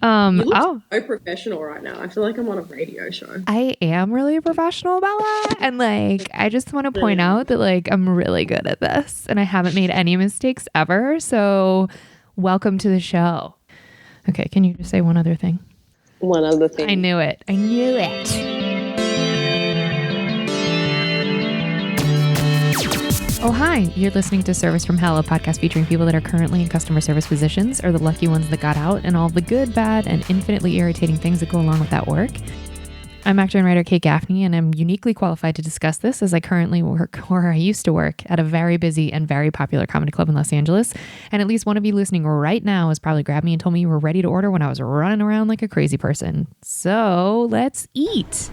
You look so professional right now. I feel like I'm on a radio show. I am really professional, Bella. And like, I just want to point out that like, I'm really good at this and I haven't made any mistakes ever. So welcome to the show. Okay. Can you just say one other thing? One other thing. I knew it. Oh, hi. You're listening to Service from Hell, a podcast featuring people that are currently in customer service positions or the lucky ones that got out and all the good, bad, and infinitely irritating things that go along with that work. I'm actor and writer Kate Gaffney, and I'm uniquely qualified to discuss this as I currently work, or I used to work, at a very busy and very popular comedy club in Los Angeles. And at least one of you listening right now has probably grabbed me and told me you were ready to order when I was running around like a crazy person. So let's eat. It's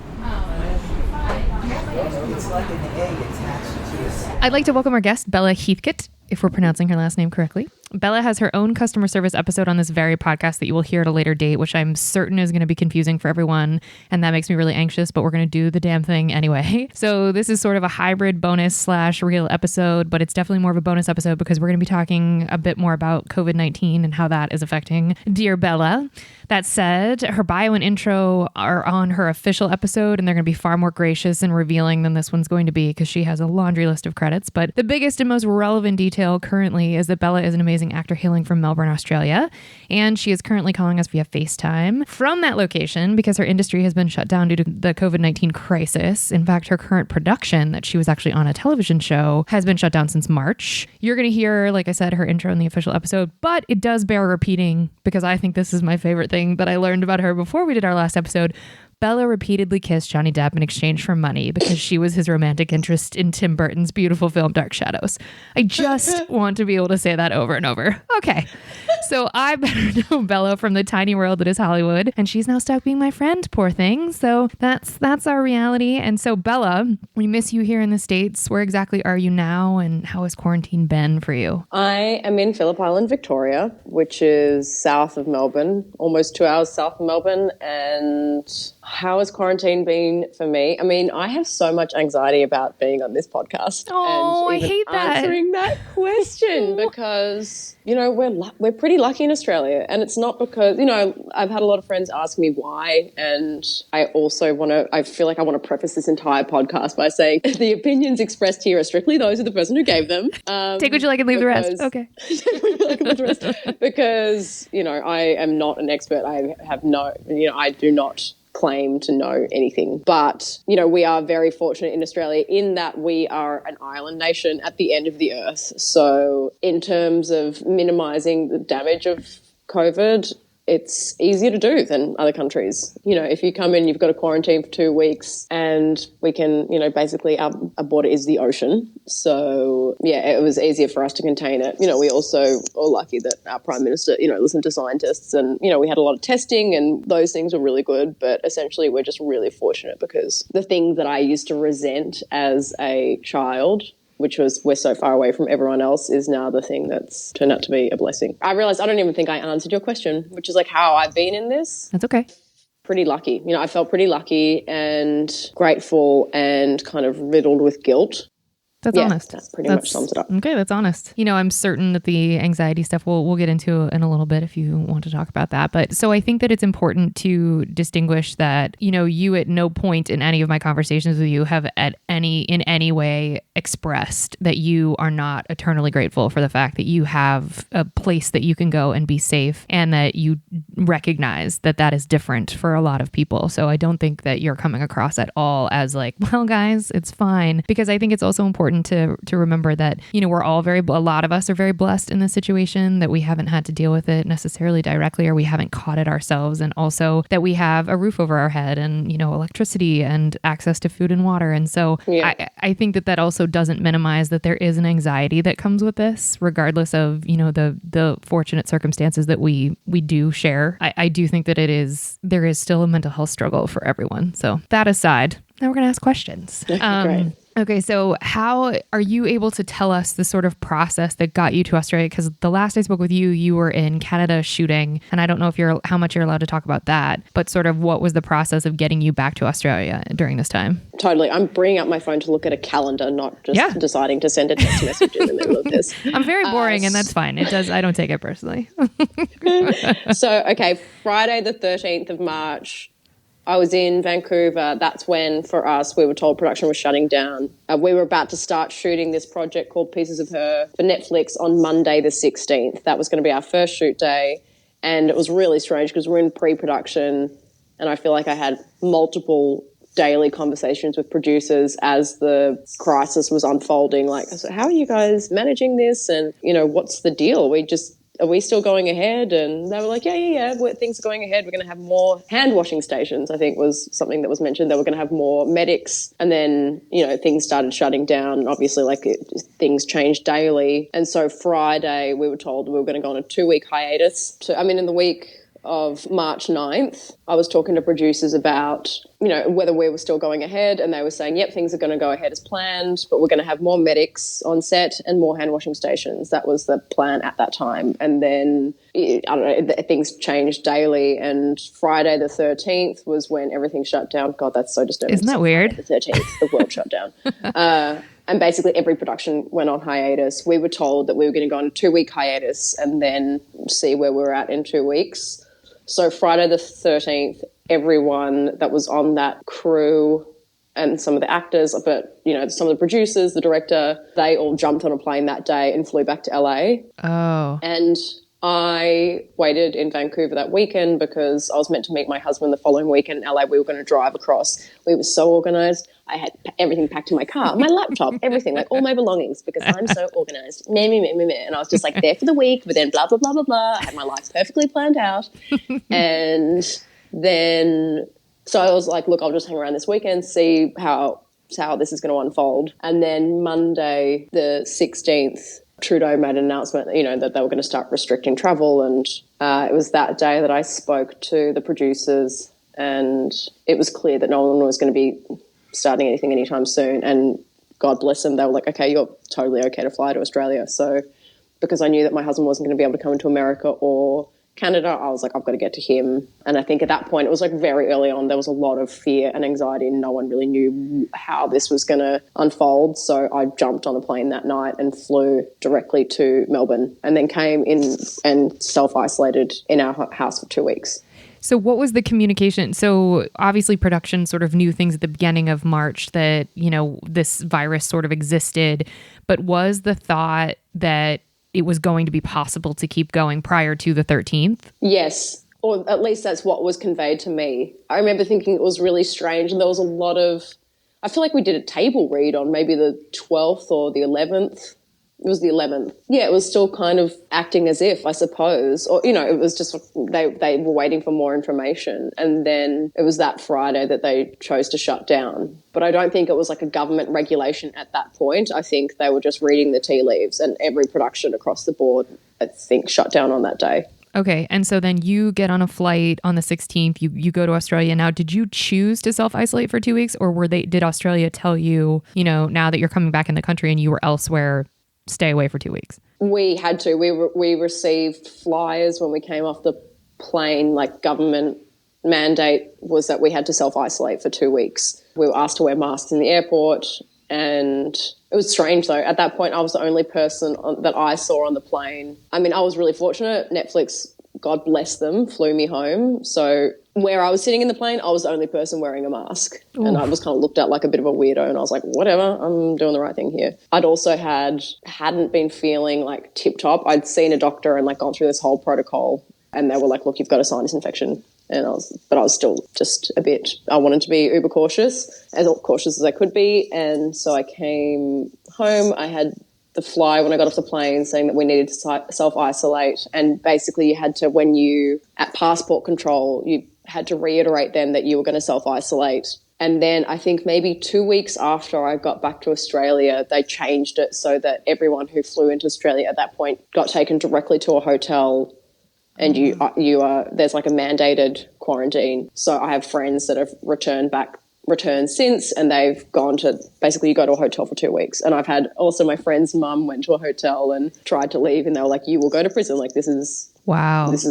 like an egg attached to a... I'd like to welcome our guest, Bella Heathcote, if we're pronouncing her last name correctly. Bella has her own customer service episode on this very podcast that you will hear at a later date, which I'm certain is going to be confusing for everyone. And that makes me really anxious, but we're going to do the damn thing anyway. So this is sort of a hybrid bonus / real episode, but it's definitely more of a bonus episode because we're going to be talking a bit more about COVID-19 and how that is affecting dear Bella. That said, her bio and intro are on her official episode, and they're going to be far more gracious and revealing than this one's going to be because she has a laundry list of credits. But the biggest and most relevant detail currently is that Bella is an amazing actor hailing from Melbourne, Australia, and she is currently calling us via FaceTime from that location because her industry has been shut down due to the COVID-19 crisis. In fact, her current production that she was actually on a television show has been shut down since March. You're going to hear, like I said, her intro in the official episode, but it does bear repeating because I think this is my favorite thing that I learned about her before we did our last episode. Bella repeatedly kissed Johnny Depp in exchange for money because she was his romantic interest in Tim Burton's beautiful film Dark Shadows. I just want to be able to say that over and over. Okay, so I better know Bella from the tiny world that is Hollywood, and she's now stuck being my friend, poor thing. So that's our reality. And so Bella, we miss you here in the States. Where exactly are you now, and how has quarantine been for you? I am in Phillip Island, Victoria, which is south of Melbourne, almost 2 hours south of Melbourne. And how has quarantine been for me? I mean, I have so much anxiety about being on this podcast. Oh, and even I hate that. Answering that question because, you know, we're pretty lucky in Australia. And it's not because, you know, I've had a lot of friends ask me why. And I also I feel like I want to preface this entire podcast by saying the opinions expressed here are strictly those of the person who gave them. Take what you like and leave the rest. Okay. Take what you like and leave the rest. Because, you know, I am not an expert. I do not claim to know anything. But, you know, we are very fortunate in Australia in that we are an island nation at the end of the earth. So in terms of minimising the damage of COVID, it's easier to do than other countries. You know, if you come in, you've got to quarantine for 2 weeks and we can, you know, basically our border is the ocean. So, yeah, it was easier for us to contain it. You know, we also are lucky that our Prime Minister, you know, listened to scientists and, you know, we had a lot of testing and those things were really good. But essentially we're just really fortunate because the thing that I used to resent as a child, which was we're so far away from everyone else, is now the thing that's turned out to be a blessing. I realised I don't even think I answered your question, which is like how I've been in this. That's okay. Pretty lucky. You know, I felt pretty lucky and grateful and kind of riddled with guilt. That's honest. That pretty much sums it up. Okay, that's honest. You know, I'm certain that the anxiety stuff we'll get into in a little bit if you want to talk about that. But so I think that it's important to distinguish that, you know, you at no point in any of my conversations with you have in any way expressed that you are not eternally grateful for the fact that you have a place that you can go and be safe and that you recognize that that is different for a lot of people. So I don't think that you're coming across at all as like, well, guys, it's fine. Because I think it's also important to remember that, you know, we're all a lot of us are very blessed in this situation, that we haven't had to deal with it necessarily directly, or we haven't caught it ourselves. And also that we have a roof over our head and, you know, electricity and access to food and water. And so I think that also doesn't minimize that there is an anxiety that comes with this, regardless of, you know, the fortunate circumstances that we do share. I do think that there is still a mental health struggle for everyone. So that aside, now we're going to ask questions. Great. Okay, so how are you able to tell us the sort of process that got you to Australia? Because the last I spoke with you, you were in Canada shooting, and I don't know if how much you're allowed to talk about that, but sort of what was the process of getting you back to Australia during this time? Totally. I'm bringing up my phone to look at a calendar, not just deciding to send a text message in the middle of this. I'm very boring, and that's fine. I don't take it personally. So, okay, Friday the 13th of March, I was in Vancouver. That's when, for us, we were told production was shutting down. We were about to start shooting this project called Pieces of Her for Netflix on Monday the 16th. That was going to be our first shoot day. And it was really strange because we're in pre-production, and I feel like I had multiple daily conversations with producers as the crisis was unfolding. Like, so how are you guys managing this? And, what's the deal? Are we still going ahead? And they were like, yeah, things are going ahead. We're going to have more hand washing stations, I think was something that was mentioned. They were going to have more medics. And then, things started shutting down. And obviously, things changed daily. And so Friday, we were told we were going to go on a 2-week hiatus. In the week of March 9th, I was talking to producers about, whether we were still going ahead, and they were saying, yep, things are going to go ahead as planned, but we're going to have more medics on set and more hand washing stations. That was the plan at that time. And then, things changed daily, and Friday the 13th was when everything shut down. God, that's so disturbing. Isn't that weird? Friday the 13th, the world shut down. And basically every production went on hiatus. We were told that we were going to go on a 2-week hiatus and then see where we're at in 2 weeks. So Friday the 13th, everyone that was on that crew and some of the actors, but, some of the producers, the director, they all jumped on a plane that day and flew back to LA. Oh. And I waited in Vancouver that weekend because I was meant to meet my husband the following weekend in LA. We were going to drive across. We were so organised. I had everything packed in my car, my laptop, everything, all my belongings, because I'm so organised. And I was just there for the week, but then blah, blah, blah, blah, blah. I had my life perfectly planned out. And then, so I was like, look, I'll just hang around this weekend, see how this is going to unfold. And then Monday, the 16th, Trudeau made an announcement, that they were going to start restricting travel. And it was that day that I spoke to the producers, and it was clear that no one was going to be starting anything anytime soon. And God bless them, they were like, okay, you're totally okay to fly to Australia. So because I knew that my husband wasn't going to be able to come into America or Canada, I was like, I've got to get to him. And I think at that point, it was very early on, there was a lot of fear and anxiety, and no one really knew how this was going to unfold. So I jumped on a plane that night and flew directly to Melbourne, and then came in and self-isolated in our house for 2 weeks. So what was the communication? So obviously production sort of knew things at the beginning of March that, this virus sort of existed, but was the thought that it was going to be possible to keep going prior to the 13th? Yes, or at least that's what was conveyed to me. I remember thinking it was really strange, and there was a lot of, I feel like we did a table read on maybe the 12th or the 11th. It was the 11th. Yeah, it was still kind of acting as if, I suppose, or, it was just they were waiting for more information. And then it was that Friday that they chose to shut down. But I don't think it was a government regulation at that point. I think they were just reading the tea leaves, and every production across the board, I think, shut down on that day. Okay. And so then you get on a flight on the 16th, you go to Australia. Now, did you choose to self-isolate for 2 weeks, or did Australia tell you, now that you're coming back in the country and you were elsewhere, stay away for 2 weeks? We had to. We received flyers when we came off the plane, government mandate was that we had to self-isolate for 2 weeks. We were asked to wear masks in the airport, and it was strange though. At that point, I was the only person that I saw on the plane. I was really fortunate. Netflix, God bless them, flew me home. So where I was sitting in the plane, I was the only person wearing a mask. Ooh. And I was kind of looked at like a bit of a weirdo, and I was like, whatever, I'm doing the right thing here. I'd also hadn't been feeling tip-top. I'd seen a doctor and gone through this whole protocol, and they were like, look, you've got a sinus infection. And I was still just I wanted to be uber cautious as I could be. And so I came home. I had the fly when I got off the plane saying that we needed to self-isolate. And basically you had to, when you, at passport control, you had to reiterate then that you were going to self-isolate. And then I think maybe 2 weeks after I got back to Australia, they changed it so that everyone who flew into Australia at that point got taken directly to a hotel. And there's a mandated quarantine. So I have friends that have returned back returned since, and they've gone to, basically you go to a hotel for 2 weeks. And I've had also my friend's mum went to a hotel and tried to leave, and they were like, you will go to prison. Like, this is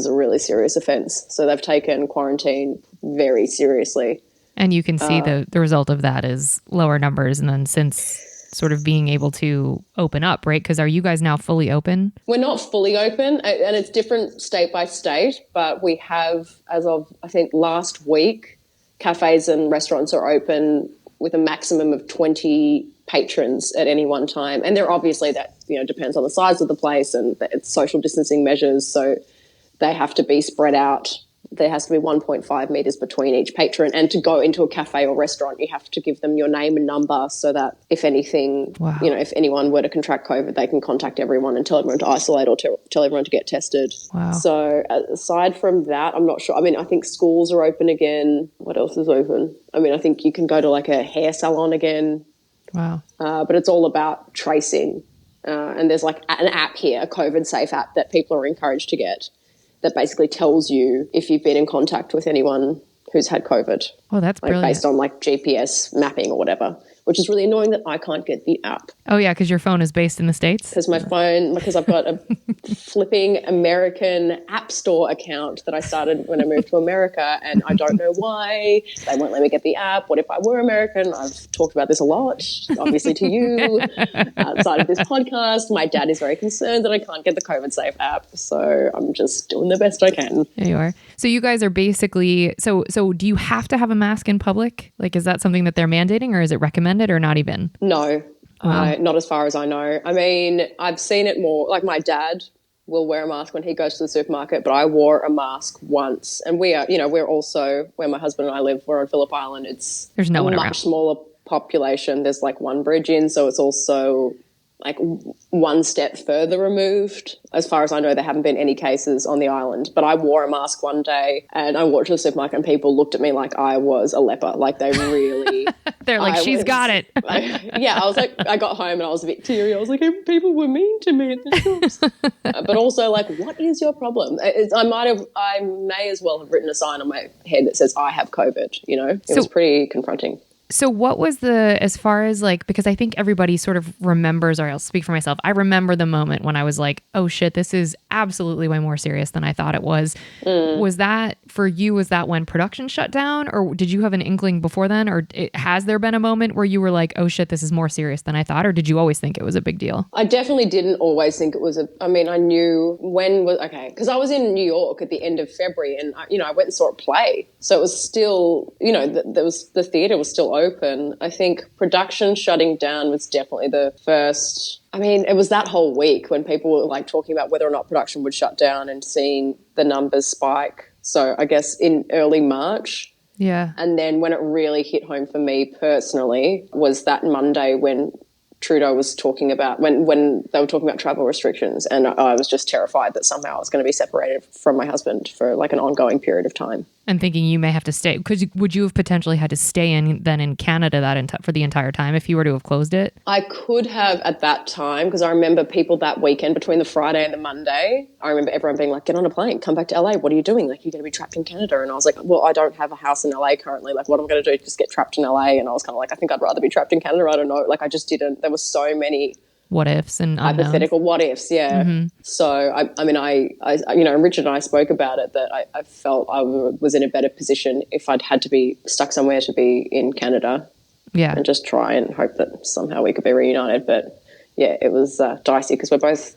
a really serious offence. So they've taken quarantine very seriously. And you can see the result of that is lower numbers. And then since sort of being able to open up, right? Because are you guys now fully open? We're not fully open, and it's different state by state, but we have, as of, I think, last week, cafes and restaurants are open with a maximum of 20 patrons at any one time. And they're obviously, that, depends on the size of the place, and it's social distancing measures. So they have to be spread out. There has to be 1.5 meters between each patron. And to go into a cafe or restaurant, you have to give them your name and number so that if anything, if anyone were to contract COVID, they can contact everyone and tell everyone to isolate or tell everyone to get tested. Wow. So aside from that, I'm not sure. I mean, I think schools are open again. What else is open? I mean, I think you can go to like a hair salon again. Wow. But it's all about tracing. And there's like an app here, a COVID safe app that people are encouraged to get, that basically tells you if you've been in contact with anyone who's had COVID. Oh, that's brilliant. Based on like GPS mapping or whatever, which is really annoying that I can't get the app. Oh, yeah, because your phone is based in the States? Because I've got a flipping American app store account that I started when I moved to America, and I don't know why they won't let me get the app. What if I were American? I've talked about this a lot, obviously to you, outside of this podcast. My dad is very concerned that I can't get the COVID Safe app, so I'm just doing the best I can. There you are. So you guys are basically, so do you have to have a mask in public? Like, is that something that they're mandating, or is it recommended, or not even? No. Not as far as I know. I mean, I've seen it more, like my dad will wear a mask when he goes to the supermarket, but I wore a mask once. And we are, we're also, where my husband and I live, we're on Phillip Island. There's no one much around. Smaller population. There's like one bridge in, so it's also like one step further removed. As far as I know, there haven't been any cases on the island. But I wore a mask one day and I walked to the supermarket and people looked at me like I was a leper. Like they really... They're like, she's got it. I was like, I got home and I was a bit teary. I was like, people were mean to me at the shops. But also like, what is your problem? I may as well have written a sign on my head that says, I have COVID, It was pretty confronting. So what was as far as like, because I think everybody sort of remembers, or I'll speak for myself, I remember the moment when I was like, oh shit, this is absolutely way more serious than I thought it was. Was that, for you, was that when production shut down, or did you have an inkling before then, or has there been a moment where you were like, oh shit, this is more serious than I thought, or did you always think it was a big deal? I definitely didn't always think it was I knew because I was in New York at the end of February and, I went and saw a play. So it was still, the theatre was still open. I think production shutting down was definitely the first. I mean, it was that whole week when people were like talking about whether or not production would shut down and seeing the numbers spike. So I guess in early March. Yeah. And then when it really hit home for me personally was that Monday when Trudeau was talking about, when they were talking about travel restrictions, and I was just terrified that somehow I was going to be separated from my husband for like an ongoing period of time. And thinking you may have to stay, because would you have potentially had to stay in Canada for the entire time if you were to have closed it? I could have at that time, because I remember people that weekend between the Friday and the Monday, I remember everyone being like, get on a plane, come back to LA. What are you doing? Like, you're going to be trapped in Canada. And I was like, well, I don't have a house in LA currently. Like, what am I going to do? Just get trapped in LA? And I was kind of like, I think I'd rather be trapped in Canada. I don't know. Like, I just didn't. There were so many what ifs and hypothetical what ifs, yeah. Mm-hmm. So I Richard and I spoke about it, that I felt I was in a better position if I'd had to be stuck somewhere to be in Canada, and just try and hope that somehow we could be reunited. But yeah, it was dicey because we're both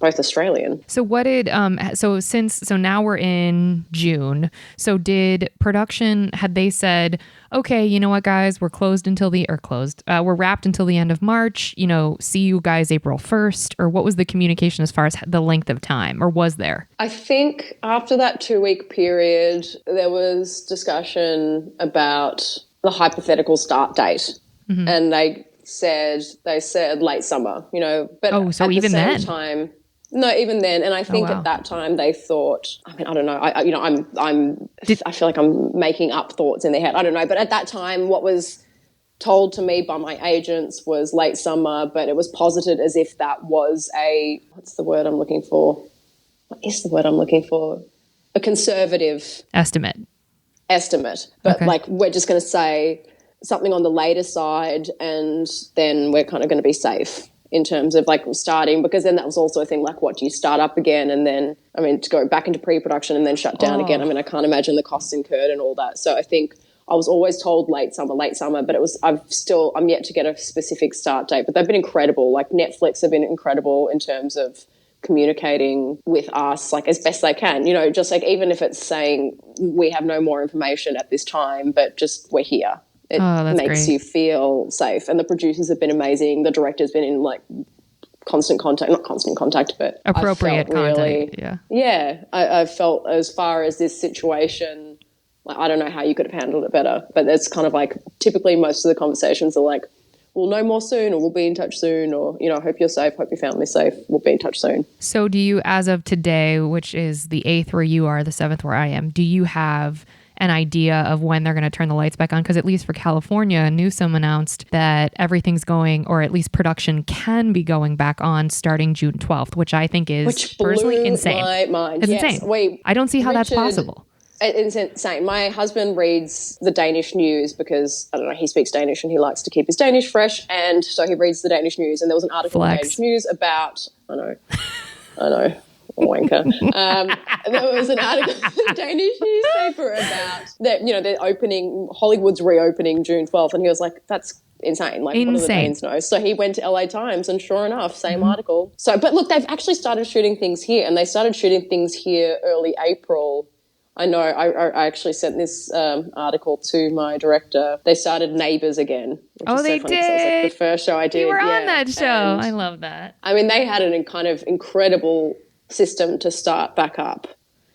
Australian. So what did so now we're in June. So did production, had they said, okay, you know what, guys, we're wrapped until the end of March, see you guys April 1st, or what was the communication as far as the length of time, or was there? I think after that 2-week period, there was discussion about the hypothetical start date, and they said late summer, but so at even the same then time, no, even then. And I think at that time they thought, I don't know, I feel like I'm making up thoughts in their head. I don't know. But at that time, what was told to me by my agents was late summer, but it was posited as if that was what's the word I'm looking for? What is the word I'm looking for? A conservative estimate. But okay. Like, we're just going to say something on the later side, and then we're kind of going to be safe in terms of like starting, because then that was also a thing, like what do you start up again, and then I mean to go back into pre-production and then shut down again. I mean, I can't imagine the costs incurred and all that. So I think I was always told late summer, but I'm yet to get a specific start date. But they've been incredible. Like Netflix have been incredible in terms of communicating with us like as best they can, you know, just like even if it's saying we have no more information at this time, but just we're here. It makes great. you feel safe. And the producers have been amazing. The director's been in like constant contact, not constant contact, but appropriate contact. Really, yeah. I felt as far as this situation, like, I don't know how you could have handled it better, but it's kind of like typically most of the conversations are like, we'll know more soon, or we'll be in touch soon, or, you know, hope you're safe, hope your family's safe, we'll be in touch soon. So do you, as of today, which is the 8th where you are, the 7th where I am, do you have an idea of when they're going to turn the lights back on? Because at least for California, Newsom announced that everything's going, or at least production can be going back on starting June 12th, which I think is personally insane. My mind. It's insane. I don't see how that's possible. It's insane. My husband reads the Danish news because, I don't know, he speaks Danish and he likes to keep his Danish fresh. And so he reads the Danish news, and there was an article in the Danish news about, I know, wanker. There was an article in the Danish newspaper about that, you know, they're opening, Hollywood's reopening June 12th. And he was like, that's insane. Like, what do the Danes know? So he went to LA Times, and sure enough, same article. So, but look, they've actually started shooting things here, and they started shooting things here early April. I know, I actually sent this article to my director. They started Neighbours again. They did? So it was like the first show I did. You were on that show. And I love that. I mean, they had an kind of incredible system to start back up.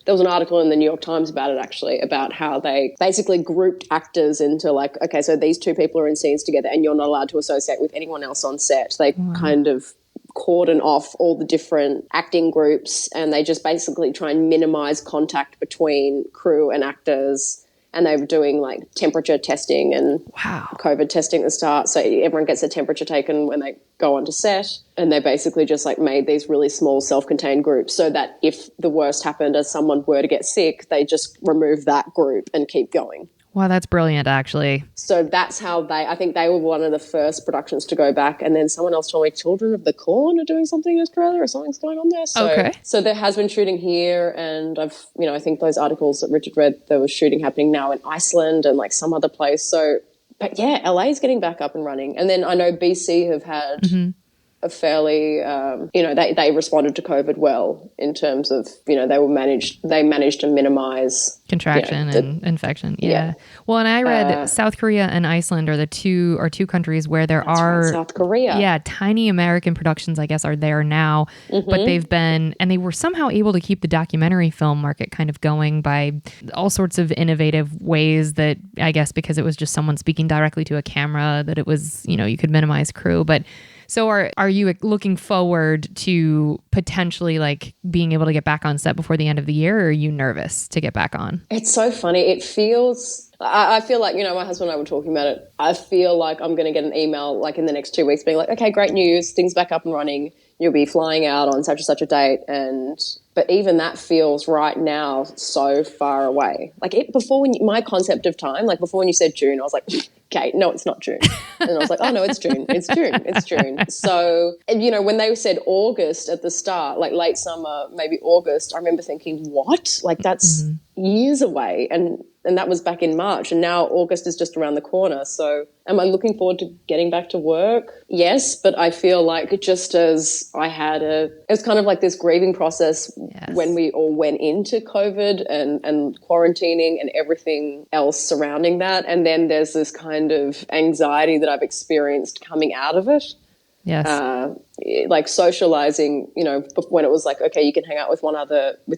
There was an article in the New York Times about it, actually, about how they basically grouped actors into like, okay, so these two people are in scenes together and you're not allowed to associate with anyone else on set. They kind of cordon off all the different acting groups, and they just basically try and minimize contact between crew and actors. And they were doing like temperature testing and COVID testing at the start. So everyone gets a temperature taken when they go onto set. And they basically just like made these really small self-contained groups so that if the worst happened as someone were to get sick, they just remove that group and keep going. Wow, that's brilliant, actually. So that's how I think they were one of the first productions to go back. And then someone else told me Children of the Corn are doing something in Australia, or something's going on there. So there has been shooting here, and I think those articles that Richard read, there was shooting happening now in Iceland and like some other place. So, but yeah, LA is getting back up and running. And then I know BC have had a fairly, they responded to COVID well in terms of, you know, they managed to minimize contraction and infection. Yeah. Well, and I read South Korea and Iceland are the two countries where there are South Korea. Yeah. Tiny American productions, I guess, are there now, but they were somehow able to keep the documentary film market kind of going by all sorts of innovative ways that, I guess, because it was just someone speaking directly to a camera, that it was, you know, you could minimize crew. But so are you looking forward to potentially like being able to get back on set before the end of the year, or are you nervous to get back on? It's so funny. It feels, I feel like, you know, my husband and I were talking about it. I feel like I'm going to get an email like in the next 2 weeks being like, okay, great news, things back up and running. You'll be flying out on such and such a date. But even that feels right now so far away. Like my concept of time, like before when you said June, I was like, okay, no, it's not June. And I was like, oh no, it's June. It's June. So, and, you know, when they said August at the start, like late summer, maybe August, I remember thinking, what? Like that's years away. And that was back in March, and now August is just around the corner. So am I looking forward to getting back to work? Yes, but I feel like just as I had it's kind of like this grieving process when we all went into COVID and quarantining and everything else surrounding that. And then there's this kind of anxiety that I've experienced coming out of it. Yes. Like socializing, you know, when it was like, okay, you can hang out with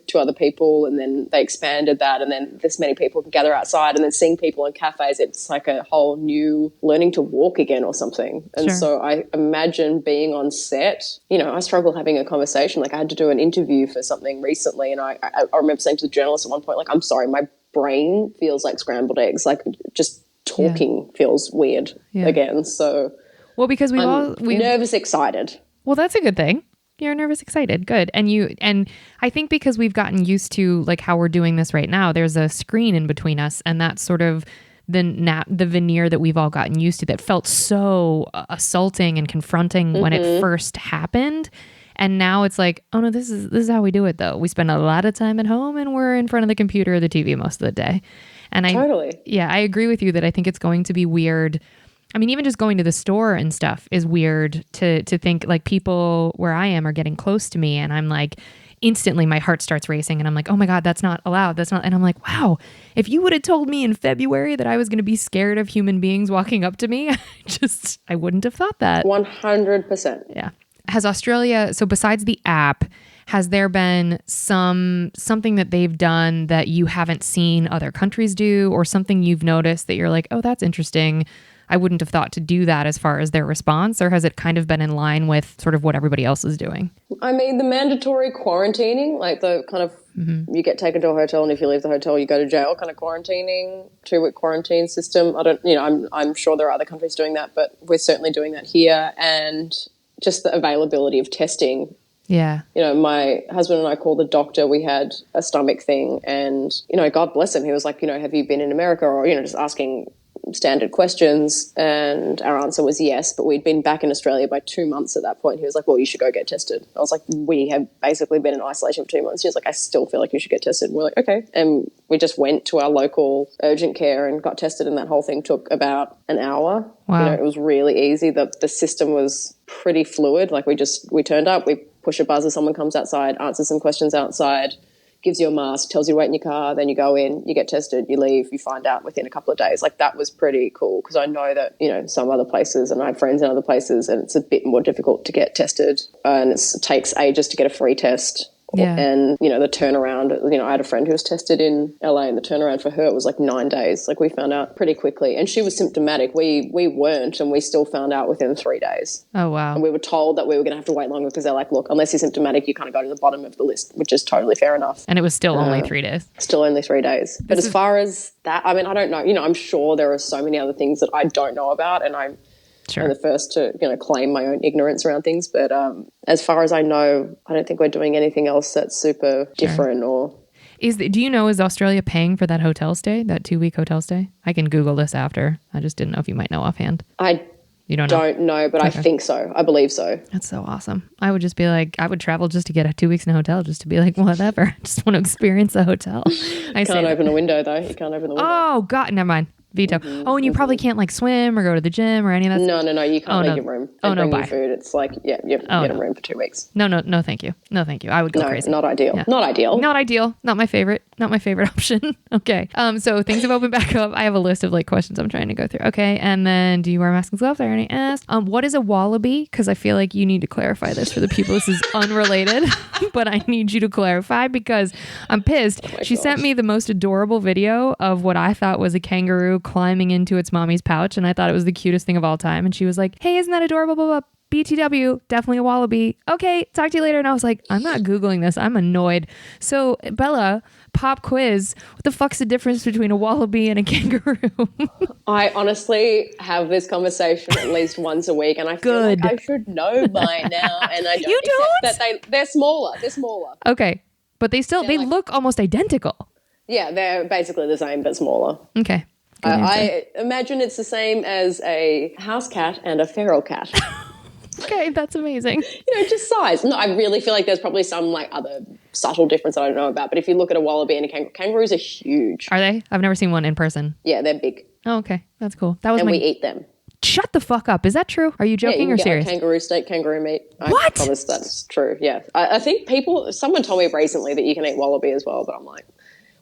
two other people, and then they expanded that, and then this many people can gather outside, and then seeing people in cafes, it's like a whole new learning to walk again or something. And so I imagine being on set, you know, I struggle having a conversation. Like I had to do an interview for something recently, and I remember saying to the journalist at one point, like, I'm sorry, my brain feels like scrambled eggs. Like just talking feels weird again. So... Well, because we're nervous, excited. Well, that's a good thing. You're nervous, excited. Good. And I think because we've gotten used to like how we're doing this right now, there's a screen in between us, and that's sort of the veneer that we've all gotten used to that felt so assaulting and confronting when it first happened. And now it's like, oh no, this is how we do it though. We spend a lot of time at home and we're in front of the computer or the TV most of the day. And I agree with you that I think it's going to be weird. I mean, even just going to the store and stuff is weird to think like people where I am are getting close to me and I'm like, instantly my heart starts racing and I'm like, oh my God, that's not allowed. That's not. And I'm like, wow, if you would have told me in February that I was going to be scared of human beings walking up to me, I wouldn't have thought that. 100%. Yeah. Has Australia, so besides the app, has there been something that they've done that you haven't seen other countries do, or something you've noticed that you're like, oh, that's interesting. I wouldn't have thought to do that as far as their response, or has it kind of been in line with sort of what everybody else is doing? I mean, the mandatory quarantining, like the kind of, you get taken to a hotel and if you leave the hotel, you go to jail kind of quarantining, 2-week quarantine system. I'm sure there are other countries doing that, but we're certainly doing that here. And just the availability of testing. Yeah. My husband and I called the doctor. We had a stomach thing and, God bless him. He was like, have you been in America? Or, just asking standard questions. And our answer was yes, but we'd been back in Australia by 2 months at that point. He was like, well, you should go get tested. I was like, we have basically been in isolation for 2 months. He was like, I still feel like you should get tested. And we're like, okay. And we just went to our local urgent care and got tested. And that whole thing took about an hour. Wow. It was really easy. The system was pretty fluid. Like we turned up, we push a buzzer, someone comes outside, answers some questions outside, gives you a mask, tells you to wait in your car, then you go in, you get tested, you leave, you find out within a couple of days. Like that was pretty cool because I know that, some other places and I have friends in other places and it's a bit more difficult to get tested and it takes ages to get a free test. Yeah. And, the turnaround, I had a friend who was tested in LA and the turnaround for her was like 9 days. Like we found out pretty quickly and she was symptomatic. We weren't and we still found out within 3 days. Oh, wow. And we were told that we were going to have to wait longer because they're like, look, unless you're symptomatic, you kind of go to the bottom of the list, which is totally fair enough. And it was still only 3 days. Still only 3 days. But as far as that, I mean, I don't know. I'm sure there are so many other things that I don't know about and I'm the first to claim my own ignorance around things. But as far as I know, I don't think we're doing anything else that's super different or... Do you know, is Australia paying for that hotel stay, that 2-week hotel stay? I can Google this after. I just didn't know if you might know offhand. You don't know, but okay. I think so. I believe so. That's so awesome. I would just be like, I would travel just to get 2 weeks in a hotel, just to be like, whatever. I just want to experience a hotel. Can't open a window though. You can't open the window. Oh, God, never mind. Veto. Oh, and you probably can't like swim or go to the gym or any of that stuff? No. You can't leave your room. Bring bye. You food. It's like, you have to get a room for 2 weeks. No, thank you. No, thank you. I would go crazy. Not ideal. Yeah. Not ideal. Not ideal. Not my favorite option. Okay. So things have opened back up. I have a list of like questions I'm trying to go through. Okay. And then do you wear masks and gloves? I already asked. What is a wallaby? Because I feel like you need to clarify this for the people. This is unrelated, but I need you to clarify because I'm pissed. She sent me the most adorable video of what I thought was a kangaroo climbing into its mommy's pouch, and I thought it was the cutest thing of all time. And she was like, hey, isn't that adorable? Blah, blah, blah. BTW, definitely a wallaby. Okay, talk to you later. And I was like, I'm not Googling this. I'm annoyed. So Bella, pop quiz. What the fuck's the difference between a wallaby and a kangaroo? I honestly have this conversation at least once a week and I feel like I should know by now. And I don't. You don't? That they're smaller. They're smaller. Okay. But they look almost identical. Yeah, they're basically the same but smaller. Okay. I imagine it's the same as a house cat and a feral cat. Okay, that's amazing. Just size. No, I really feel like there's probably some like other subtle difference that I don't know about. But if you look at a wallaby and a kangaroo, kangaroos are huge. Are they? I've never seen one in person. Yeah, they're big. Oh, okay. That's cool. We eat them. Shut the fuck up. Is that true? Are you joking or serious? Like kangaroo steak, kangaroo meat. What? I promise that's true, yeah. I think someone told me recently that you can eat wallaby as well, but I'm like,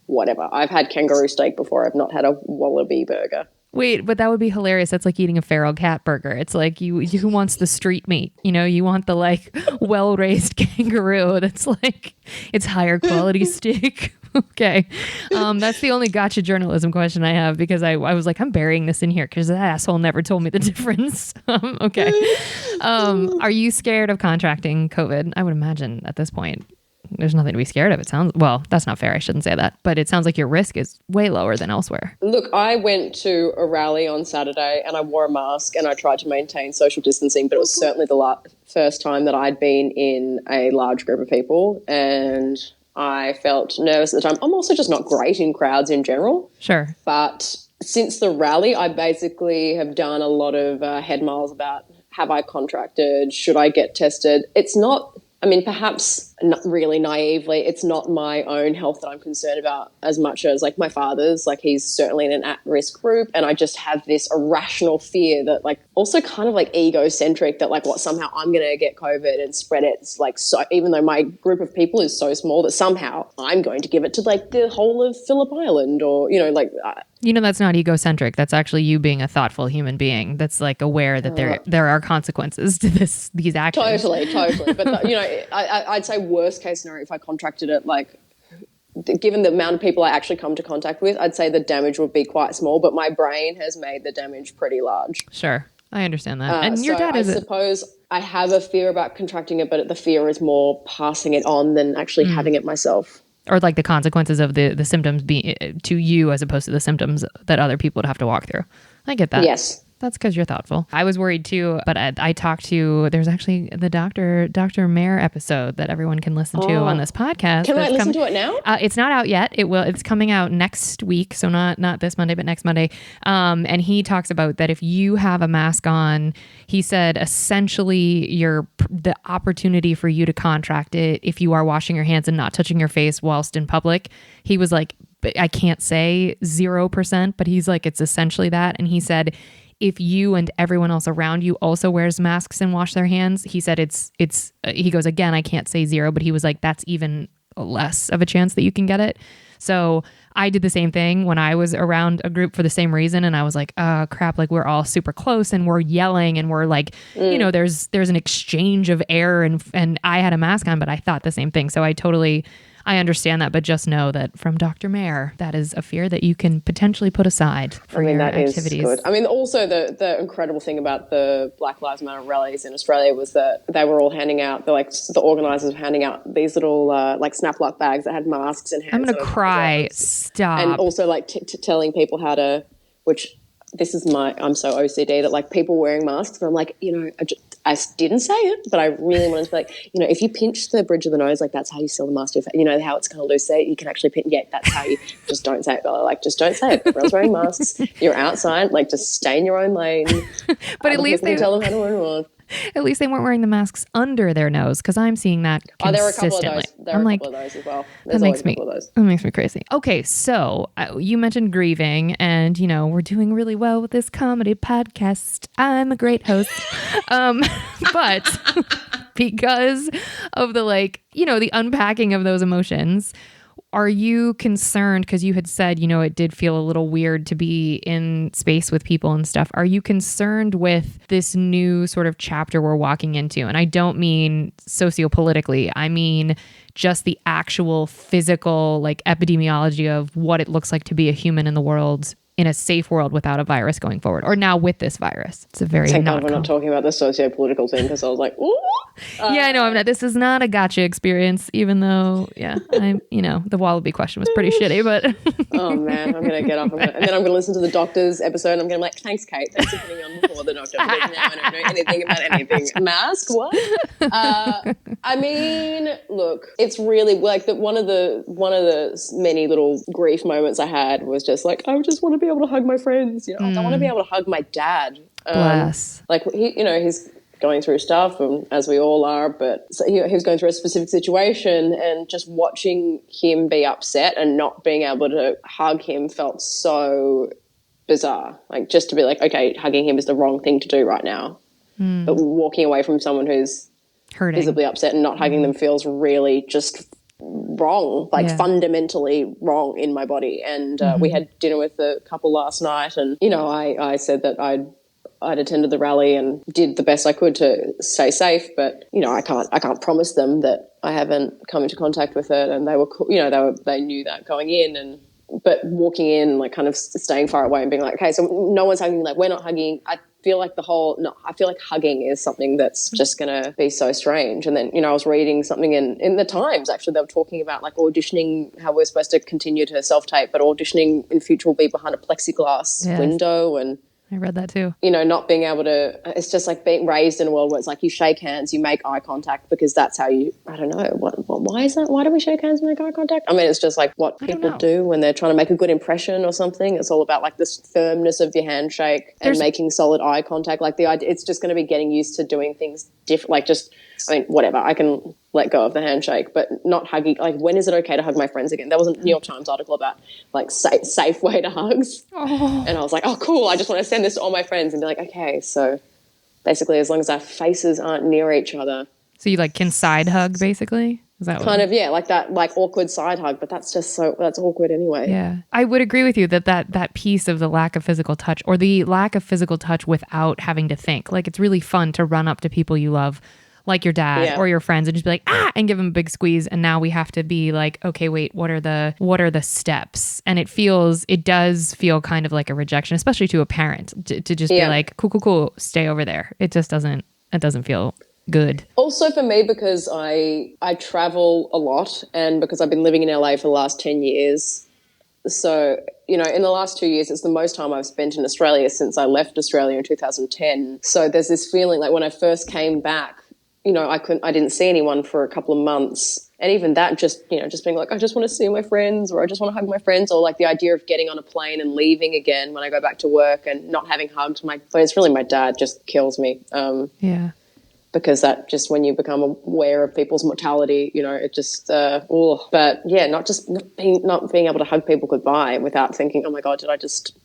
whatever. I've had kangaroo steak before. I've not had a wallaby burger. Wait, but that would be hilarious. That's like eating a feral cat burger. It's like who wants the street meat? You want the like well-raised kangaroo that's like it's higher quality steak. Okay. That's the only gotcha journalism question I have because I was like, I'm burying this in here because that asshole never told me the difference. Okay. Are you scared of contracting COVID? I would imagine at this point. There's nothing to be scared of. That's not fair. I shouldn't say that. But it sounds like your risk is way lower than elsewhere. Look, I went to a rally on Saturday and I wore a mask and I tried to maintain social distancing, but it was certainly the first time that I'd been in a large group of people and I felt nervous at the time. I'm also just not great in crowds in general. Sure. But since the rally, I basically have done a lot of head miles about, have I contracted? Should I get tested? It's not, I mean, perhaps not really naively, it's not my own health that I'm concerned about as much as like my father's. Like, he's certainly in an at-risk group, and I just have this irrational fear that, like, also kind of like egocentric, that like, what, somehow I'm going to get COVID and spread it. It's like, so even though my group of people is so small, that somehow I'm going to give it to like the whole of Phillip Island, or, you know, like that's not egocentric. That's actually you being a thoughtful human being that's like aware that there are consequences to these actions. Totally. But, you know, I'd say worst case scenario, if I contracted it, like, given the amount of people I actually come to contact with, I'd say the damage would be quite small, but my brain has made the damage pretty large. Sure. I understand that. And your dad is... I suppose I have a fear about contracting it, but the fear is more passing it on than actually having it myself. Or like the consequences of the symptoms being to you as opposed to the symptoms that other people would have to walk through. I get that. Yes. That's because you're thoughtful. I was worried too, but I talked to, there's actually the Dr. Mayer episode that everyone can listen to on this podcast. Can I listen to it now? It's not out yet. It's coming out next week. So not this Monday, but next Monday. And he talks about that if you have a mask on, he said, essentially the opportunity for you to contract it if you are washing your hands and not touching your face whilst in public. He was like, I can't say 0%, but he's like, it's essentially that. And he said, if you and everyone else around you also wears masks and wash their hands, he said he goes, again, I can't say 0, but he was like, that's even less of a chance that you can get it. So I did the same thing when I was around a group for the same reason. And I was like, oh crap, like we're all super close and we're yelling and we're like, you know, there's an exchange of air and I had a mask on, but I thought the same thing. So I understand that, but just know that from Dr. Mayer, that is a fear that you can potentially put aside for your activities. Is good. I mean, also the incredible thing about the Black Lives Matter rallies in Australia was that they were all handing out, the organisers were handing out these little like snap lock bags that had masks and hands. I'm going to cry. Stop. And also like telling people how to, which this is I'm so OCD that like people wearing masks, and I'm like, you know, I didn't say it, but I really wanted to be like, you know, if you pinch the bridge of the nose, like that's how you seal the mask. You know how it's kind of loose there. You can actually pinch. Yeah, that's how you. Just don't say it, Bella. Like, just don't say it. Everyone's wearing masks. You're outside. Like, just stay in your own lane. But at least they tell them how to wear one. At least they weren't wearing the masks under their nose, because I'm seeing that consistently. There were a couple of those. There were a couple of those as well. That makes me crazy. Okay, so you mentioned grieving, and you know we're doing really well with this comedy podcast. I'm a great host, but because of the the unpacking of those emotions. Are you concerned, because you had said, you know, it did feel a little weird to be in space with people and stuff. Are you concerned with this new sort of chapter we're walking into? And I don't mean sociopolitically. I mean just the actual physical, like epidemiology of what it looks like to be a human in the world, in a safe world without a virus going forward, or now with this virus. It's a very Thank God we're not talking about the socio-political thing, because I was like, ooh. Yeah, I know. I'm not. This is not a gotcha experience, even though, the Wallaby question was pretty shitty, but. Oh man, I'm gonna get up, and then I'm gonna listen to the doctor's episode, and I'm gonna be like, thanks, Kate. Thanks for putting on before the doctor, because now I don't know anything about anything. Mask? What? I mean, look, it's really like that. One of the many little grief moments I had was just like, I just want to be able to hug my friends. You know, I want to be able to hug my dad. Bless. Like he's going through stuff, and as we all are, but so he was going through a specific situation, and just watching him be upset and not being able to hug him felt so bizarre. Like, just to be like, okay, hugging him is the wrong thing to do right now. But walking away from someone who's hurting, visibly upset, and not hugging them feels really just wrong, fundamentally wrong in my body. And we had dinner with a couple last night, and, you know, I said that I'd attended the rally and did the best I could to stay safe, but, you know, I can't promise them that I haven't come into contact with it. And they were, they knew that going in, but walking in, like, kind of staying far away and being like, okay, so no one's hugging, like, we're not hugging. I feel like hugging is something that's just going to be so strange. And then, you know, I was reading something in the Times, actually, they were talking about like auditioning, how we're supposed to continue to self-tape, but auditioning in future will be behind a plexiglass window. And I read that too. You know, not being able to, it's just like being raised in a world where it's like you shake hands, you make eye contact because that's how you, I don't know, why is that? Why do we shake hands and make eye contact? I mean, it's just like what people do when they're trying to make a good impression or something. It's all about like this firmness of your handshake and making solid eye contact. Like the idea, it's just going to be getting used to doing things different, like just, I mean, whatever, I can let go of the handshake, but not hugging. Like, when is it okay to hug my friends again? There was a New York Times article about like safe way to hugs. Oh. And I was like, oh, cool. I just want to send this to all my friends and be like, okay, so basically as long as our faces aren't near each other. So you like can side hug basically? Is that kind of, yeah, like that, like awkward side hug, but that's just that's awkward anyway. Yeah. I would agree with you that piece of the lack of physical touch, or the lack of physical touch without having to think. Like, it's really fun to run up to people you love, like your dad or your friends, and just be like, and give them a big squeeze. And now we have to be like, okay, wait, what are the steps? And it does feel kind of like a rejection, especially to a parent, to just be like, cool, stay over there. It doesn't feel good. Also for me, because I travel a lot, and because I've been living in LA for the last 10 years. So, you know, in the last 2 years, it's the most time I've spent in Australia since I left Australia in 2010. So there's this feeling like when I first came back, you know, I didn't see anyone for a couple of months. And even that, just being like, I just want to see my friends, or I just want to hug my friends, or like the idea of getting on a plane and leaving again when I go back to work and not having hugged it's really my dad, just kills me. Because that just, when you become aware of people's mortality, you know, it just, but yeah, not being able to hug people goodbye without thinking, oh my God, did I just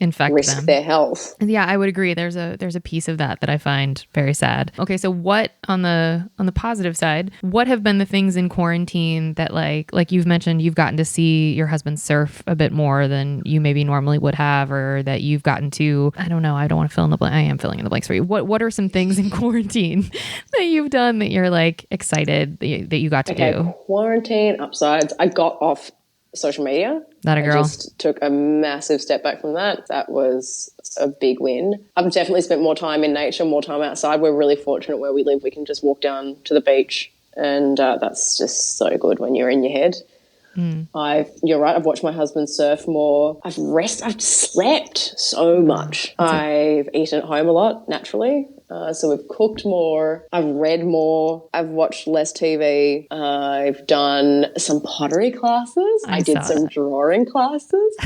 infect risk them. their health? Yeah, I would agree. There's a piece of that I find very sad. Okay, so what on the positive side, what have been the things in quarantine that like you've mentioned, you've gotten to see your husband surf a bit more than you maybe normally would have, or that you've gotten to, I don't know, I don't want to fill in the blank. I am filling in the blanks for you. What are some things in quarantine that you've done that you're like excited that you got to do? Quarantine upsides. I got off social media. That a girl. I just took a massive step back from that. That was a big win. I've definitely spent more time in nature, more time outside. We're really fortunate where we live. We can just walk down to the beach, and that's just so good when you're in your head. You're right, I've watched my husband surf more. I've slept so much. I've eaten at home a lot, naturally. So we've cooked more. I've read more. I've watched less TV. I've done some pottery classes. I did some drawing classes.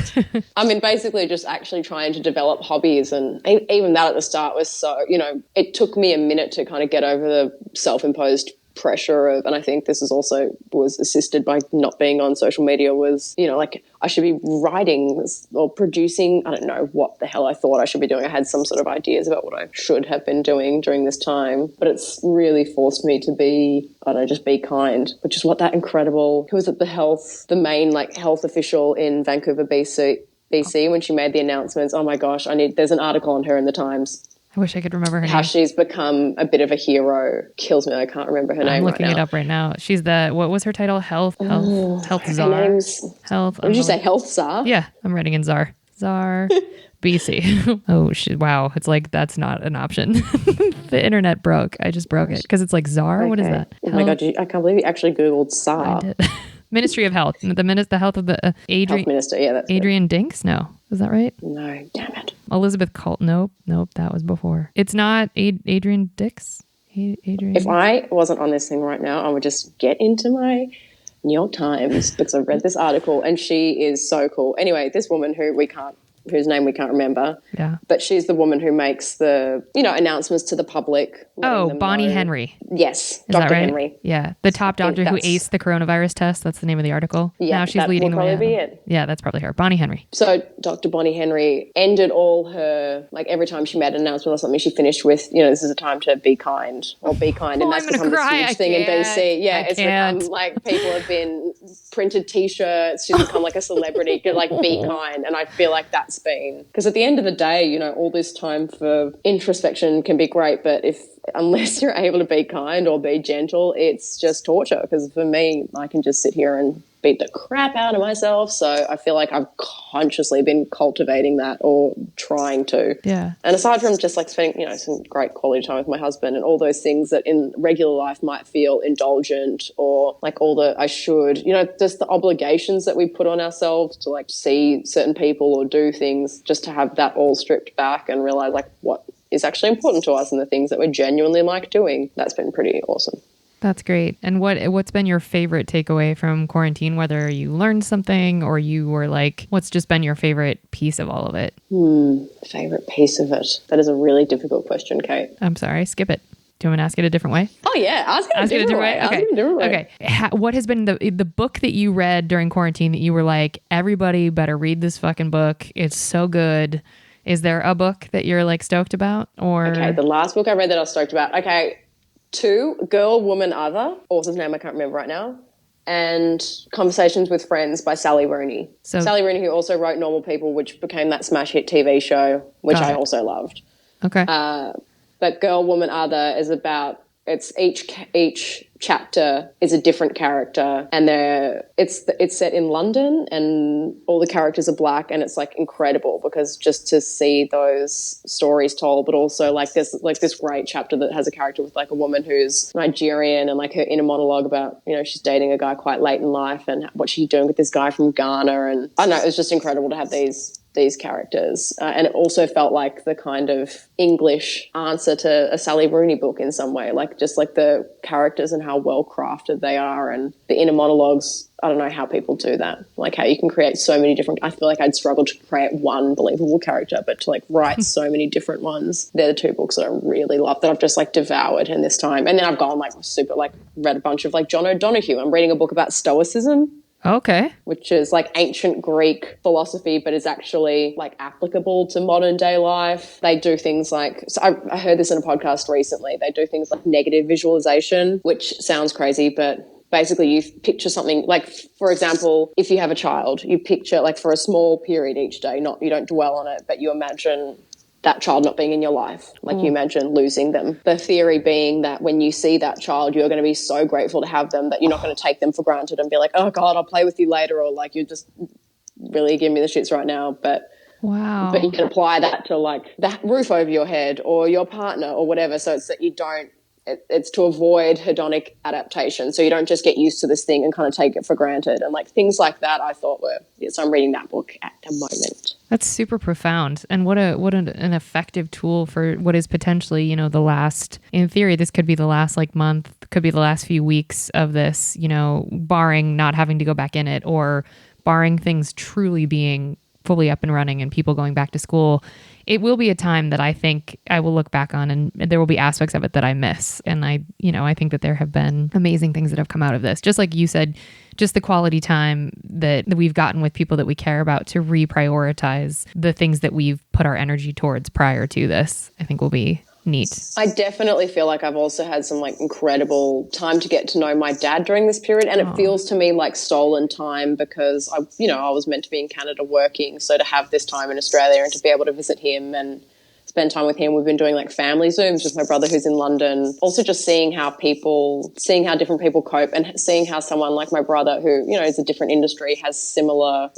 I mean, basically just actually trying to develop hobbies. And even that at the start was so, you know, it took me a minute to kind of get over the self-imposed pressure of, and I think this is also was assisted by not being on social media, was, you know, like I should be writing or producing. I don't know what the hell I thought I should be doing. I had some sort of ideas about what I should have been doing during this time, but it's really forced me to be, I don't know, just be kind, which is what that incredible, who was at the main like health official in Vancouver, BC, when she made the announcements. Oh my gosh, there's an article on her in the Times. I wish I could remember her name. How she's become a bit of a hero kills me. I can't remember her name. I'm looking it up right now. She's what was her title? Health czar. Health. What did you say? Health czar? Yeah, I'm writing in czar. BC. Oh, wow. It's like, that's not an option. The internet broke. I just broke it because it's like czar. Okay. What is that? Oh my God, I can't believe you actually Googled czar. I did. Ministry of Health. The health of the Health Minister. Yeah, that's Adrian Dinks. No, is that right? No, damn it. Elizabeth Colt. Nope, that was before. It's not Adrian Dix. Adrian. If I wasn't on this thing right now, I would just get into my New York Times because I read this article and she is so cool. Anyway, this woman whose name we can't remember. Yeah. But she's the woman who makes the, you know, announcements to the public. Oh, Bonnie Henry. Yes. Dr. Right? Henry. Yeah. The top doctor who aced the coronavirus test. That's the name of the article. Yeah. Now she's leading the way. Be it. Yeah, that's probably her. Bonnie Henry. So Dr. Bonnie Henry ended all her, like every time she made an announcement or something, she finished with, you know, this is a time to be kind or be kind. And that's become this huge thing in BC. Yeah. It's become like people have been printed T-shirts. She's become like a celebrity, like be kind. And I feel like that's been, because at the end of the day, you know, all this time for introspection can be great, but unless you're able to be kind or be gentle, it's just torture. Because for me, I can just sit here and beat the crap out of myself. So I feel like I've consciously been cultivating that or trying to. Yeah. And aside from just like spending, some great quality time with my husband and all those things that in regular life might feel indulgent or like all the I should, just the obligations that we put on ourselves to like see certain people or do things, just to have that all stripped back and realize like what is actually important to us and the things that we genuinely like doing. That's been pretty awesome. That's great. And what's been your favorite takeaway from quarantine, whether you learned something or you were like, what's just been your favorite piece of all of it? Favorite piece of it? That is a really difficult question, Kate. I'm sorry, skip it. Do you want me to ask it a different way? Oh, yeah. Ask it a different way. Okay. What has been the book that you read during quarantine that you were like, everybody better read this fucking book. It's so good. Is there a book that you're like stoked about? Or okay, the last book I read that I was stoked about. Okay, 2, Girl, Woman, Other. Author's name I can't remember right now. And Conversations with Friends by Sally Rooney. So Sally Rooney, who also wrote Normal People, which became that smash hit TV show, which I also loved. Okay. But Girl, Woman, Other is about, it's each chapter is a different character, and it's set in London, and all the characters are black, and it's like incredible because just to see those stories told, but also like this great chapter that has a character with like a woman who's Nigerian and like her inner monologue about, she's dating a guy quite late in life and what she's doing with this guy from Ghana. And I don't know, it was just incredible to have these characters. And it also felt like the kind of English answer to a Sally Rooney book in some way, like just like the characters and how well crafted they are and the inner monologues. I don't know how people do that, like how you can create so many different, I feel like I'd struggle to create one believable character, but to like write so many different ones. They're the 2 books that I really love that I've just like devoured in this time. And then I've gone like super like read a bunch of like John O'Donoghue. I'm reading a book about Stoicism. Okay. Which is like ancient Greek philosophy, but is actually like applicable to modern day life. They do things like, so I heard this in a podcast recently, they do things like negative visualization, which sounds crazy, but basically you picture something like, for example, if you have a child, you picture like for a small period each day, you don't dwell on it, but you imagine that child not being in your life. Like you imagine losing them. The theory being that when you see that child, you're going to be so grateful to have them that you're not going to take them for granted and be like, oh God, I'll play with you later. Or like, you just really give me the shits right now. But you can apply that to like that roof over your head or your partner or whatever. So it's that you don't, it's to avoid hedonic adaptation. So you don't just get used to this thing and kind of take it for granted. And like things like that I thought were, so I'm reading that book at the moment. That's super profound. And what an effective tool for what is potentially, the last, in theory, this could be the last like month, could be the last few weeks of this, barring not having to go back in it or barring things truly being fully up and running and people going back to school. It will be a time that I think I will look back on and there will be aspects of it that I miss. And I think that there have been amazing things that have come out of this. Just like you said, just the quality time that we've gotten with people that we care about to reprioritize the things that we've put our energy towards prior to this, I think will be neat. I definitely feel like I've also had some like incredible time to get to know my dad during this period, and it feels to me like stolen time because I was meant to be in Canada working, so to have this time in Australia and to be able to visit him and spend time with him. We've been doing like family Zooms with my brother who's in London. Also just seeing how different people cope and seeing how someone like my brother who, is a different industry has similar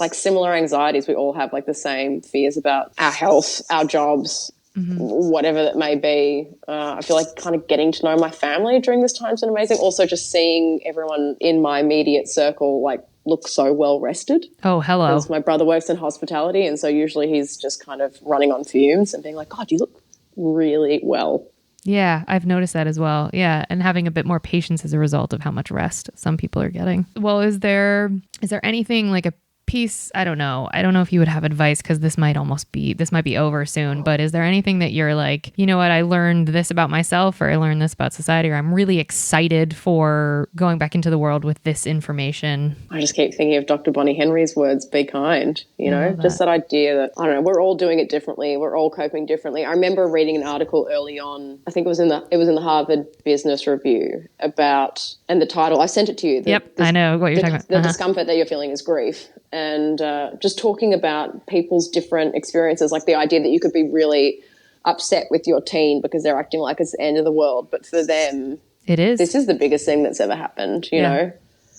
anxieties. We all have like the same fears about our health, our jobs, whatever that may be. I feel like kind of getting to know my family during this time's been amazing. Also just seeing everyone in my immediate circle like look so well rested. Oh, hello. Because my brother works in hospitality, and so usually he's just kind of running on fumes and being like, God, you look really well. Yeah, I've noticed that as well. Yeah, and having a bit more patience as a result of how much rest some people are getting. Well, is there anything like a piece, I don't know if you would have advice because this might be over soon, but is there anything that you're like, you know what, I learned this about myself or I learned this about society or I'm really excited for going back into the world with this information? I just keep thinking of Dr. Bonnie Henry's words, be kind, just that idea that, I don't know, we're all doing it differently. We're all coping differently. I remember reading an article early on, I think it was in the Harvard Business Review about, and the title, I sent it to you. I know what you're talking about. The discomfort that you're feeling is grief. And just talking about people's different experiences, like the idea that you could be really upset with your teen because they're acting like it's the end of the world. But for them, it is. This is the biggest thing that's ever happened, you know?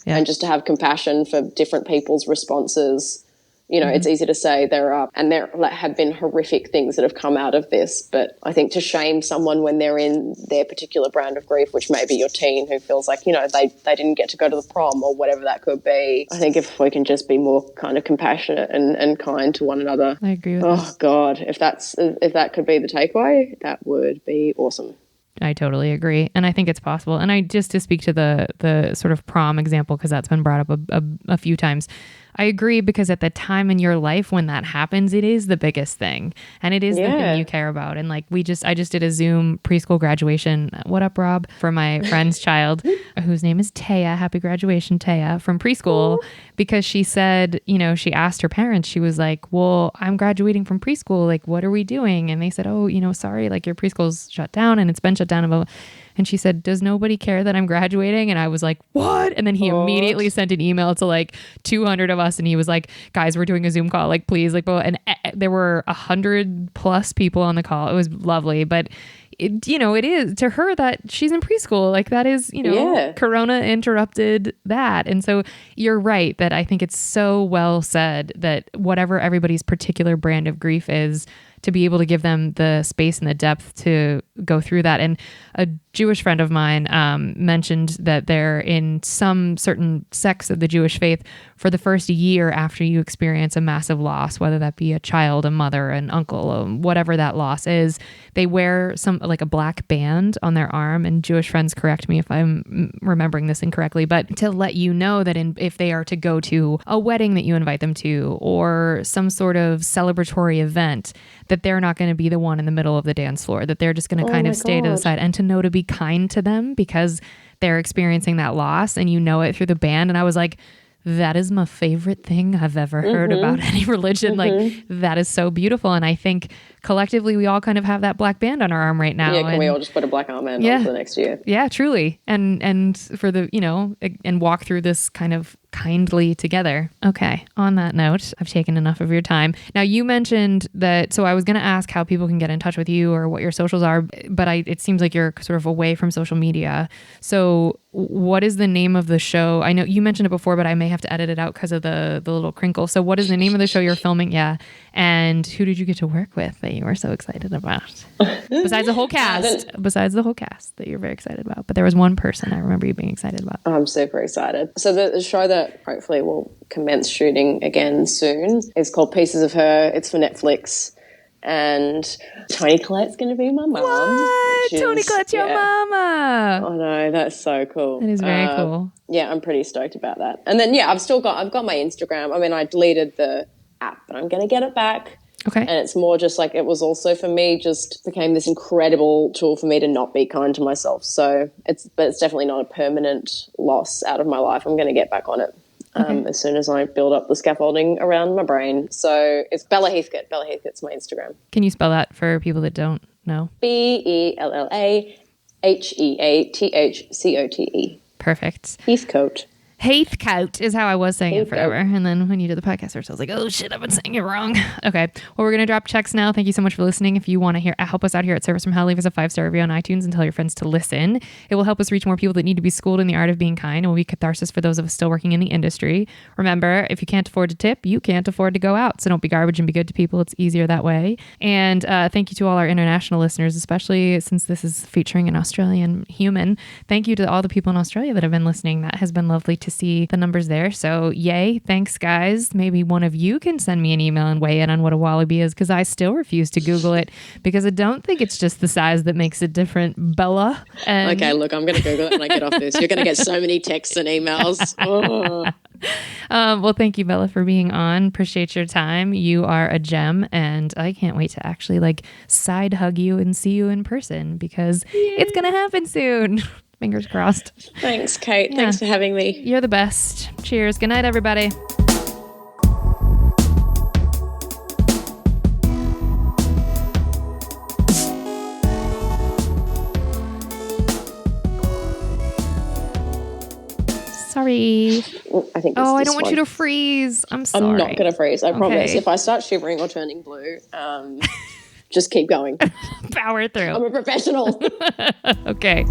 and just to have compassion for different people's responses. You know, it's easy to say there have been horrific things that have come out of this, but I think to shame someone when they're in their particular brand of grief, which may be your teen who feels like, you know, they didn't get to go to the prom or whatever that could be. I think if we can just be more kind of compassionate and kind to one another. I agree with that. Oh God, if that could be the takeaway, that would be awesome. I totally agree. And I think it's possible. And I just to speak to the sort of prom example, because that's been brought up a few times. I agree, because at the time in your life when that happens, it is the biggest thing. And it is the thing you care about. And like I just did a Zoom preschool graduation. What up, Rob? For my friend's child, whose name is Taya. Happy graduation, Taya, from preschool. Because she said, you know, she asked her parents, she was like, well, I'm graduating from preschool. Like, what are we doing? And they said, oh, you know, sorry, like your preschool's shut down and it's been shut down about. And she said, does nobody care that I'm graduating? And I was like, what? And then he immediately sent an email to like 200 of us. And he was like, guys, we're doing a Zoom call. Like, please. Like, and there were 100+ people on the call. It was lovely. But, it is to her that she's in preschool. Like that is, Corona interrupted that. And so you're right that I think it's so well said that whatever everybody's particular brand of grief is, to be able to give them the space and the depth to go through that. And a Jewish friend of mine mentioned that they're in some certain sects of the Jewish faith for the first year after you experience a massive loss, whether that be a child, a mother, an uncle, whatever that loss is, they wear like a black band on their arm. And Jewish friends correct me if I'm remembering this incorrectly, but to let you know that if they are to go to a wedding that you invite them to, or some sort of celebratory event, that they're not going to be the one in the middle of the dance floor, that they're just going to kind of stay to the side, and to know to be kind to them because they're experiencing that loss and you know it through the band. And I was like, that is my favorite thing I've ever heard about any religion. Like that is so beautiful. And I think collectively we all kind of have that black band on our arm right now. Yeah, can we all just put a black armband on for the next year? Yeah, truly. And for the, and walk through this kind of kindly together. Okay. On that note, I've taken enough of your time. Now you mentioned that, so I was going to ask how people can get in touch with you or what your socials are, but it seems like you're sort of away from social media. So what is the name of the show? I know you mentioned it before, but I may have to edit it out because of the little crinkle. So what is the name of the show you're filming? Yeah. And who did you get to work with that you were so excited about? Besides the whole cast, that you're very excited about. But there was one person I remember you being excited about. I'm super excited. So the show that hopefully will commence shooting again soon is called Pieces of Her. It's for Netflix. And Toni Collette's going to be my mum. What? Toni Collette's your mama. Oh no, that's so cool. That is very cool. Yeah, I'm pretty stoked about that. And then I've got my Instagram. I mean, I deleted the app, but I'm going to get it back. Okay. And it's more just like, it was also for me, just became this incredible tool for me to not be kind to myself. So it's definitely not a permanent loss out of my life. I'm going to get back on it. As soon as I build up the scaffolding around my brain. So it's Bella Heathcote. Bella Heathcote's my Instagram. Can you spell that for people that don't know? BELLAHEATHCOTE. Perfect. Heathcote. Heathcote is how I was saying it forever. And then when you did the podcast search, I was like, oh shit, I've been saying it wrong. Okay. Well, we're going to drop checks now. Thank you so much for listening. If you want to help us out here at Service from Hell, leave us a 5-star review on iTunes and tell your friends to listen. It will help us reach more people that need to be schooled in the art of being kind. It will be catharsis for those of us still working in the industry. Remember, if you can't afford to tip, you can't afford to go out. So don't be garbage and be good to people. It's easier that way. And thank you to all our international listeners, especially since this is featuring an Australian human. Thank you to all the people in Australia that have been listening. That has been lovely to see the numbers there. So yay. Thanks, guys. Maybe one of you can send me an email and weigh in on what a wallaby is, because I still refuse to Google it because I don't think it's just the size that makes it different, Bella. Okay, look, I'm going to Google it when I get off this. You're going to get so many texts and emails. Oh. Well, thank you, Bella, for being on. Appreciate your time. You are a gem, and I can't wait to actually side hug you and see you in person, because it's going to happen soon. Fingers crossed. Thanks, Kate. Yeah. Thanks for having me. You're the best. Cheers. Good night, everybody. Sorry. I think. I don't want you to freeze. I'm sorry. I'm not going to freeze. I promise. If I start shivering or turning blue, just keep going. Power through. I'm a professional. Okay.